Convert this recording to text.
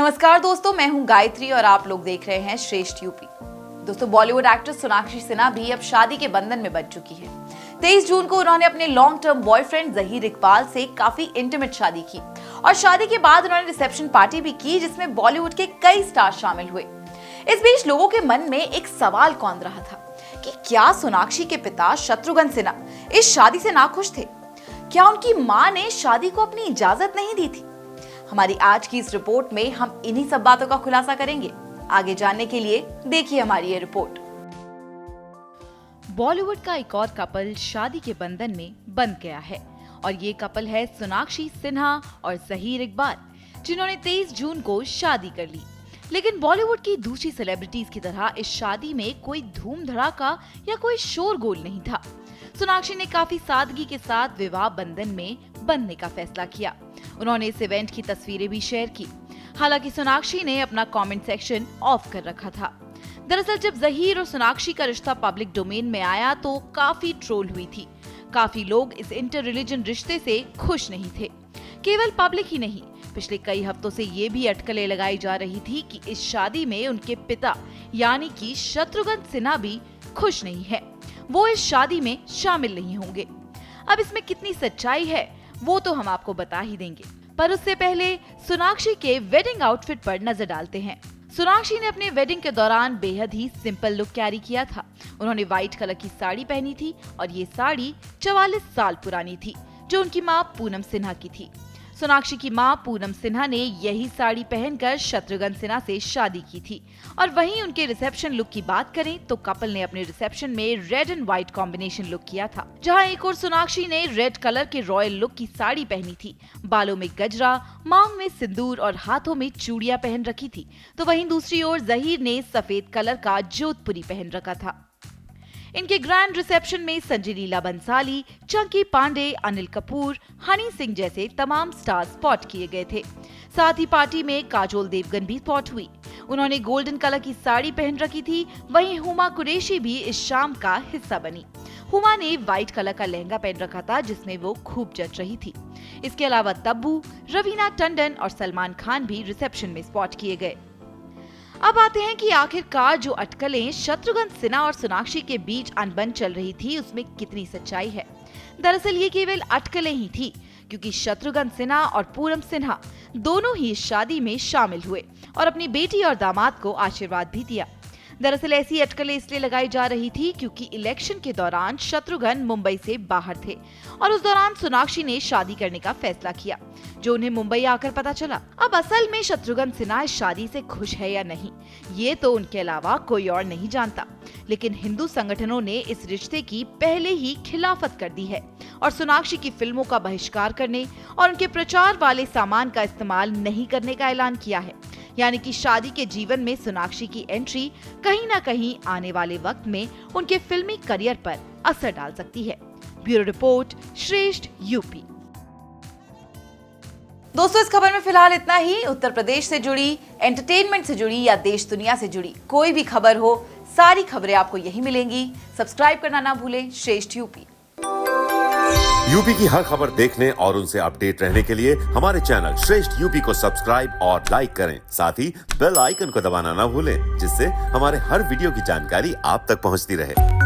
नमस्कार दोस्तों, मैं हूं गायत्री और आप लोग देख रहे हैं श्रेष्ठ यूपी। दोस्तों, बॉलीवुड एक्ट्रेस सोनाक्षी सिन्हा भी अब शादी के बंधन में बंध चुकी है। 23 जून को उन्होंने अपने long term boyfriend Zaheer Iqbal से काफी इंटीमेट शादी की और शादी के बाद उन्होंने रिसेप्शन पार्टी भी की जिसमें बॉलीवुड के कई स्टार शामिल हुए। इस बीच लोगों के मन में एक सवाल कौंध रहा था कि क्या सोनाक्षी के पिता शत्रुघ्न सिन्हा इस शादी से नाखुश थे? क्या उनकी मां ने शादी को अपनी इजाजत नहीं दी थी? हमारी आज की इस रिपोर्ट में हम इन्हीं सब बातों का खुलासा करेंगे। आगे जानने के लिए देखिए हमारी ये रिपोर्ट। बॉलीवुड का एक और कपल शादी के बंधन में बंध गया है और ये कपल है सोनाक्षी सिन्हा और ज़हीर इकबाल, जिन्होंने 23 जून को शादी कर ली। लेकिन बॉलीवुड की दूसरी सेलिब्रिटीज की तरह इस शादी में कोई धूम धड़ाका या कोई शोरगुल नहीं था। सोनाक्षी ने काफी सादगी के साथ विवाह बंधन में बंधने का फैसला किया। उन्होंने इस इवेंट की तस्वीरें भी शेयर की। हालांकि सोनाक्षी ने अपना कमेंट सेक्शन ऑफ कर रखा था। दरअसल जब ज़हीर और सोनाक्षी का रिश्ता पब्लिक डोमेन में आया तो काफी ट्रोल हुई थी। काफी लोग इस इंटर रिलीजन रिश्ते से खुश नहीं थे। केवल पब्लिक ही नहीं, पिछले कई हफ्तों से ये भी अटकलें लगाई जा रही थी कि इस शादी में उनके पिता यानी कि शत्रुघ्न सिन्हा भी खुश नहीं है, वो इस शादी में शामिल नहीं होंगे। अब इसमें कितनी सच्चाई है वो तो हम आपको बता ही देंगे, पर उससे पहले सोनाक्षी के वेडिंग आउटफिट पर नजर डालते हैं। सोनाक्षी ने अपने वेडिंग के दौरान बेहद ही सिंपल लुक कैरी किया था। उन्होंने व्हाइट कलर की साड़ी पहनी थी और ये साड़ी 44 साल पुरानी थी, जो उनकी मां पूनम सिन्हा की थी। सोनाक्षी की मां पूनम सिन्हा ने यही साड़ी पहनकर शत्रुघ्न सिन्हा से शादी की थी। और वहीं उनके रिसेप्शन लुक की बात करें तो कपल ने अपने रिसेप्शन में red and white combination look किया था, जहां एक और सोनाक्षी ने रेड कलर के रॉयल लुक की साड़ी पहनी थी, बालों में गजरा, मांग में सिंदूर और हाथों में चूड़ियां पहन रखी थी। तो वहीं दूसरी ओर ज़हीर ने सफेद कलर का जोधपुरी पहन रखा था। इनके ग्रैंड रिसेप्शन में संजय लीला बंसाली, चंकी पांडे, अनिल कपूर, हनी सिंह जैसे तमाम स्टार स्पॉट किए गए थे। साथ ही पार्टी में काजोल देवगन भी स्पॉट हुई। उन्होंने गोल्डन कलर की साड़ी पहन रखी थी। वहीं हुमा कुरैशी भी इस शाम का हिस्सा बनी। हुमा ने व्हाइट कलर का लहंगा पहन रखा था जिसमें वो खूब जच रही थी। इसके अलावा तब्बू, रवीना टंडन और सलमान खान भी रिसेप्शन में स्पॉट किए गए। अब आते हैं कि आखिरकार जो अटकलें शत्रुघ्न सिन्हा और सोनाक्षी के बीच अनबन चल रही थी उसमें कितनी सच्चाई है। दरअसल ये केवल अटकलें ही थी, क्योंकि शत्रुघ्न सिन्हा और पूनम सिन्हा दोनों ही इस शादी में शामिल हुए और अपनी बेटी और दामाद को आशीर्वाद भी दिया। दरअसल ऐसी अटकलें इसलिए लगाई जा रही थी क्योंकि इलेक्शन के दौरान शत्रुघ्न मुंबई से बाहर थे और उस दौरान सोनाक्षी ने शादी करने का फैसला किया, जो उन्हें मुंबई आकर पता चला। अब असल में शत्रुघ्न सिन्हा इस शादी से खुश है या नहीं, ये तो उनके अलावा कोई और नहीं जानता। लेकिन हिंदू संगठनों ने इस रिश्ते की पहले ही खिलाफत कर दी है और सोनाक्षी की फिल्मों का बहिष्कार करने और उनके प्रचार वाले सामान का इस्तेमाल नहीं करने का ऐलान किया है। यानी कि शादी के जीवन में सोनाक्षी की एंट्री कहीं ना कहीं आने वाले वक्त में उनके फिल्मी करियर पर असर डाल सकती है। ब्यूरो रिपोर्ट, श्रेष्ठ यूपी। दोस्तों, इस खबर में फिलहाल इतना ही। उत्तर प्रदेश से जुड़ी, एंटरटेनमेंट से जुड़ी या देश दुनिया से जुड़ी कोई भी खबर हो, सारी खबरें आपको यहीं मिलेंगी। सब्सक्राइब करना ना भूलें श्रेष्ठ यूपी। यूपी की हर खबर देखने और उनसे अपडेट रहने के लिए हमारे चैनल श्रेष्ठ यूपी को सब्सक्राइब और लाइक करें। साथ ही बेल आइकन को दबाना ना भूलें, जिससे हमारे हर वीडियो की जानकारी आप तक पहुंचती रहे।